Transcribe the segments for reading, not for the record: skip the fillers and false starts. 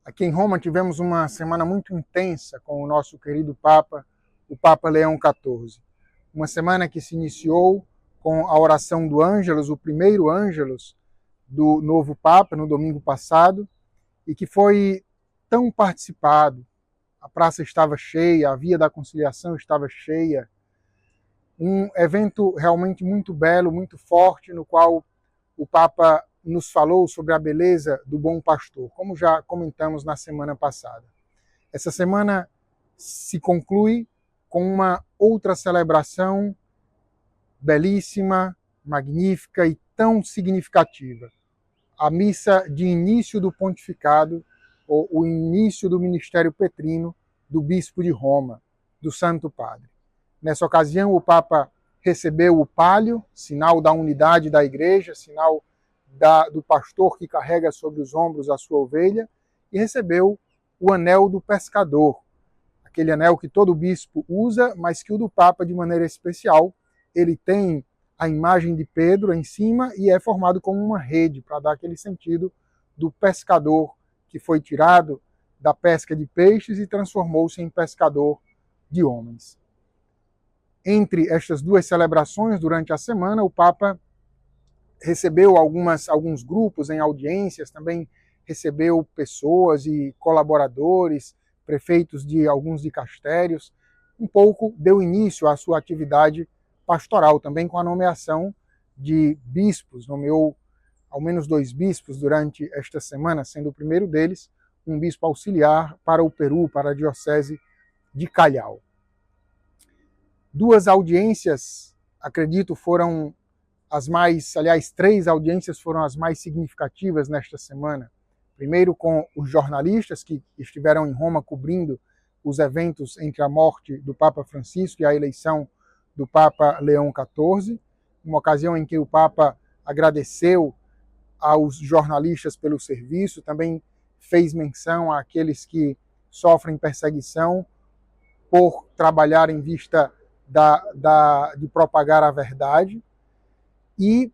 Aqui em Roma tivemos uma semana muito intensa com o nosso querido Papa, o Papa Leão XIV. Uma semana que se iniciou com a oração do Ângelus, o primeiro Ângelus do novo Papa, no domingo passado, e que foi tão participado. A praça estava cheia, a Via da Conciliação estava cheia. Um evento realmente muito belo, muito forte, no qual o Papa nos falou sobre a beleza do bom pastor, como já comentamos na semana passada. Essa semana se conclui com uma outra celebração belíssima, magnífica e tão significativa. A missa de início do pontificado, ou o início do ministério petrino do bispo de Roma, do Santo Padre. Nessa ocasião, o Papa recebeu o pálio, sinal da unidade da igreja, sinal do pastor que carrega sobre os ombros a sua ovelha, e recebeu o anel do pescador, aquele anel que todo bispo usa, mas que o do Papa, de maneira especial, ele tem a imagem de Pedro em cima e é formado como uma rede, para dar aquele sentido do pescador que foi tirado da pesca de peixes e transformou-se em pescador de homens. Entre estas duas celebrações, durante a semana, o Papa recebeu alguns grupos em audiências, também recebeu pessoas e colaboradores, prefeitos de alguns dicastérios, um pouco deu início à sua atividade pastoral, também com a nomeação de bispos, nomeou ao menos 2 bispos durante esta semana, sendo o primeiro deles um bispo auxiliar para o Peru, para a diocese de Callao. 2 audiências, acredito, foram as mais, aliás, 3 audiências foram as mais significativas nesta semana. Primeiro com os jornalistas que estiveram em Roma cobrindo os eventos entre a morte do Papa Francisco e a eleição do Papa Leão XIV, uma ocasião em que o Papa agradeceu aos jornalistas pelo serviço, também fez menção àqueles que sofrem perseguição por trabalhar em vista de propagar a verdade. E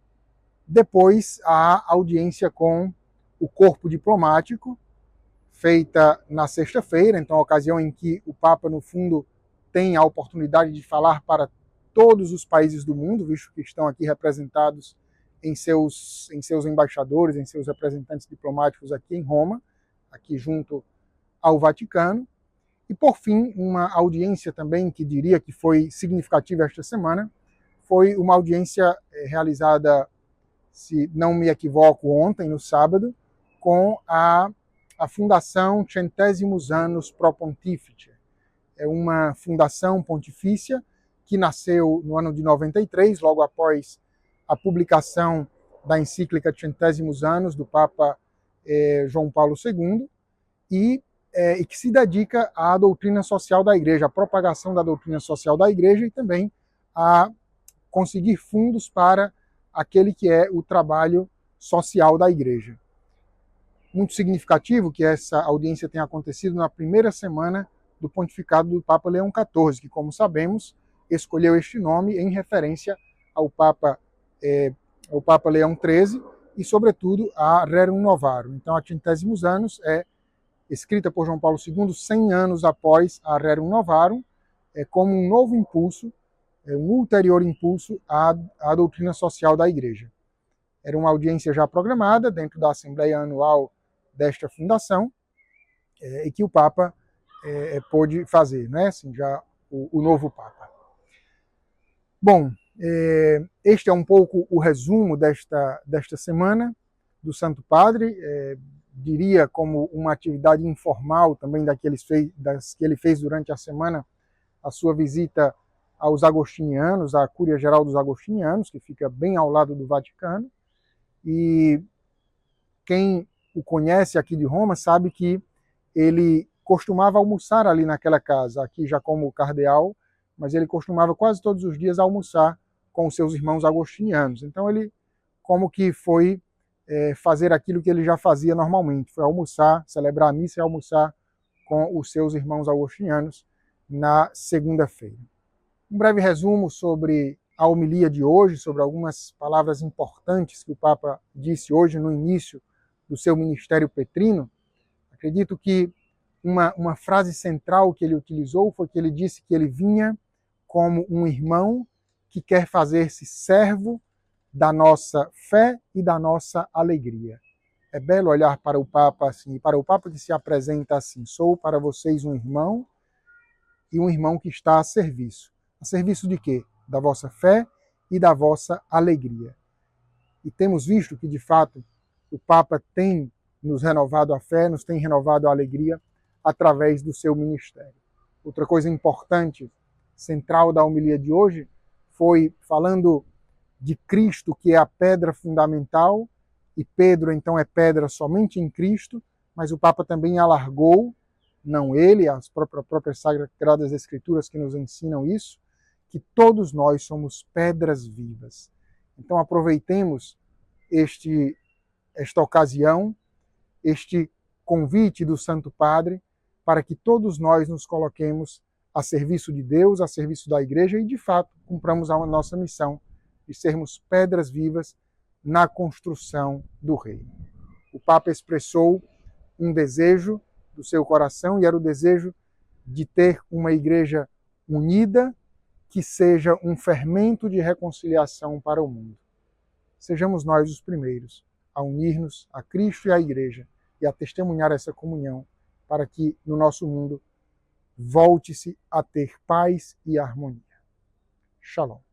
depois a audiência com o corpo diplomático, feita na sexta-feira, então a ocasião em que o Papa, no fundo, tem a oportunidade de falar para todos os países do mundo, visto que estão aqui representados em seus embaixadores, em seus representantes diplomáticos aqui em Roma, aqui junto ao Vaticano. E, por fim, uma audiência também que diria que foi significativa esta semana, foi uma audiência realizada, se não me equivoco, ontem, no sábado, com a Fundação Centésimos Annus Pro Pontifice. É uma fundação pontifícia que nasceu no ano de 93, logo após a publicação da encíclica Centésimos Annus do Papa João Paulo II, e que se dedica à doutrina social da Igreja, à propagação da doutrina social da Igreja e também a conseguir fundos para aquele que é o trabalho social da Igreja. Muito significativo que essa audiência tenha acontecido na primeira semana do pontificado do Papa Leão XIV, que, como sabemos, escolheu este nome em referência ao Papa Leão XIII e, sobretudo, a Rerum Novarum. Então, a Centésimos Annus é escrita por João Paulo II 100 anos após a Rerum Novarum, como um novo impulso, um ulterior impulso à doutrina social da Igreja. Era uma audiência já programada dentro da Assembleia Anual desta fundação, e que o Papa pôde fazer, né? Assim, já o novo Papa. Bom, este é um pouco o resumo desta semana do Santo Padre, diria como uma atividade informal também das que ele fez durante a semana, a sua visita aos agostinianos, à Cúria Geral dos Agostinianos, que fica bem ao lado do Vaticano. E quem o conhece aqui de Roma sabe que ele costumava almoçar ali naquela casa, aqui já como cardeal, mas ele costumava quase todos os dias almoçar com os seus irmãos agostinianos. Então ele como que foi fazer aquilo que ele já fazia normalmente, foi almoçar, celebrar a missa e almoçar com os seus irmãos agostinianos na segunda-feira. Um breve resumo sobre a homilia de hoje, sobre algumas palavras importantes que o Papa disse hoje no início do seu ministério petrino. Acredito que uma frase central que ele utilizou foi que ele disse que ele vinha como um irmão que quer fazer-se servo da nossa fé e da nossa alegria. É belo olhar para o Papa assim, e para o Papa que se apresenta assim: sou para vocês um irmão e um irmão que está a serviço. A serviço de quê? Da vossa fé e da vossa alegria. E temos visto que, de fato, o Papa tem nos renovado a fé, nos tem renovado a alegria através do seu ministério. Outra coisa importante, central da homilia de hoje, foi falando de Cristo, que é a pedra fundamental, e Pedro, então, é pedra somente em Cristo, mas o Papa também alargou, não ele, as próprias Sagradas Escrituras que nos ensinam isso, que todos nós somos pedras vivas. Então aproveitemos esta ocasião, este convite do Santo Padre, para que todos nós nos coloquemos a serviço de Deus, a serviço da Igreja e, de fato, cumpramos a nossa missão de sermos pedras vivas na construção do reino. O Papa expressou um desejo do seu coração e era o desejo de ter uma Igreja unida que seja um fermento de reconciliação para o mundo. Sejamos nós os primeiros a unir-nos a Cristo e à Igreja e a testemunhar essa comunhão para que no nosso mundo volte-se a ter paz e harmonia. Shalom.